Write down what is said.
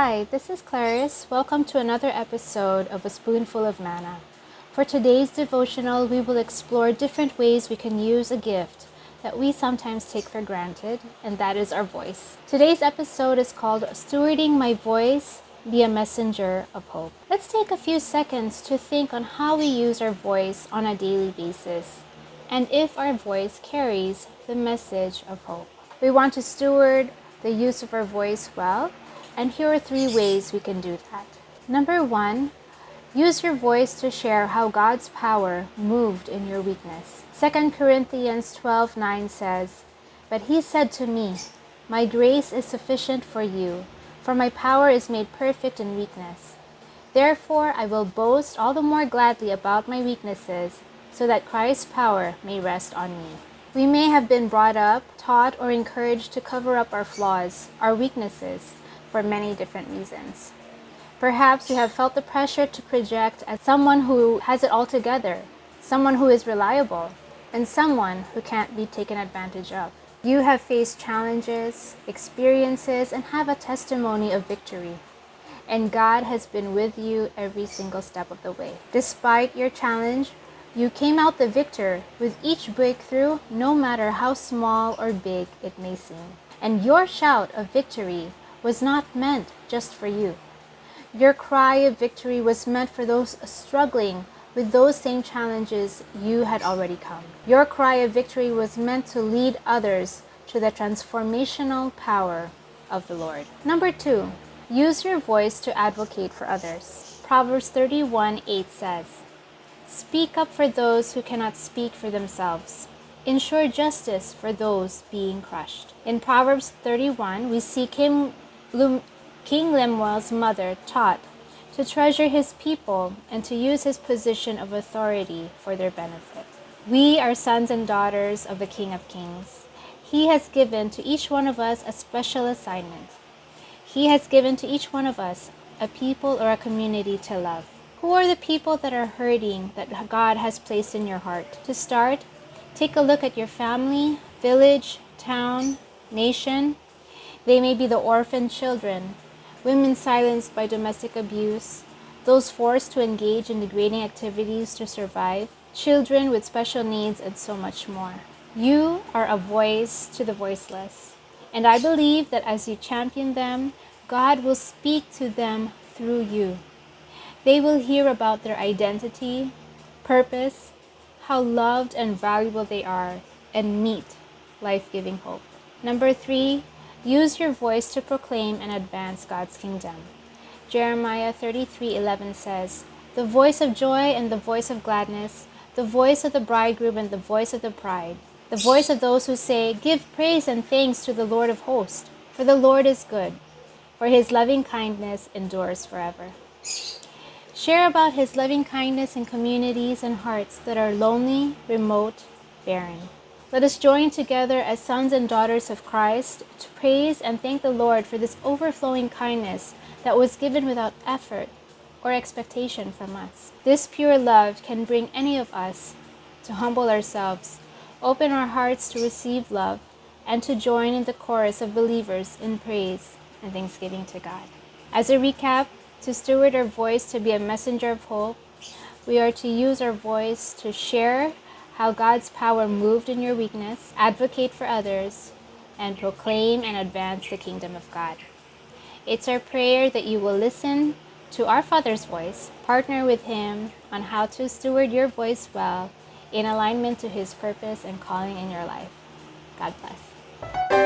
Hi, this is Clarice. Welcome to another episode of A Spoonful of Manna. For today's devotional, we will explore different ways we can use a gift that we sometimes take for granted, and that is our voice. Today's episode is called Stewarding My Voice, Be a Messenger of Hope. Let's take a few seconds to think on how we use our voice on a daily basis, and if our voice carries the message of hope. We want to steward the use of our voice well, and here are 3 ways we can do that. Number 1, use your voice to share how God's power moved in your weakness. 2 Corinthians 12:9 says, "But he said to me, my grace is sufficient for you, for my power is made perfect in weakness. Therefore I will boast all the more gladly about my weaknesses, so that Christ's power may rest on me." We may have been brought up, taught, or encouraged to cover up our flaws, our weaknesses, for many different reasons. Perhaps you have felt the pressure to project as someone who has it all together, someone who is reliable, and someone who can't be taken advantage of. You have faced challenges, experiences, and have a testimony of victory. And God has been with you every single step of the way. Despite your challenge, you came out the victor with each breakthrough, no matter how small or big it may seem. And your shout of victory was not meant just for you. Your cry of victory was meant for those struggling with those same challenges you had already come. Your cry of victory was meant to lead others to the transformational power of the Lord. Number 2, use your voice to advocate for others. Proverbs 31:8 says, "Speak up for those who cannot speak for themselves. Ensure justice for those being crushed." In Proverbs 31, we see King Lemuel's mother taught to treasure his people and to use his position of authority for their benefit. We are sons and daughters of the King of Kings. He has given to each one of us a special assignment. He has given to each one of us a people or a community to love. Who are the people that are hurting that God has placed in your heart? To start, take a look at your family, village, town, nation. They may be the orphan children, women silenced by domestic abuse, those forced to engage in degrading activities to survive, children with special needs, and so much more. You are a voice to the voiceless, and I believe that as you champion them, God will speak to them through you. They will hear about their identity, purpose, how loved and valuable they are, and meet life-giving hope. Number 3, use your voice to proclaim and advance God's kingdom. Jeremiah 33:11 says, "The voice of joy and the voice of gladness, the voice of the bridegroom and the voice of the bride, the voice of those who say, 'Give praise and thanks to the Lord of hosts, for the Lord is good, for his loving kindness endures forever.'" Share about his loving kindness in communities and hearts that are lonely, remote, barren. Let us join together as sons and daughters of Christ to praise and thank the Lord for this overflowing kindness that was given without effort or expectation from us. This pure love can bring any of us to humble ourselves, open our hearts to receive love, and to join in the chorus of believers in praise and thanksgiving to God. As a recap, to steward our voice to be a messenger of hope, we are to use our voice to share how God's power moved in your weakness, advocate for others, and proclaim and advance the kingdom of God. It's our prayer that you will listen to our Father's voice, partner with Him on how to steward your voice well in alignment to His purpose and calling in your life. God bless.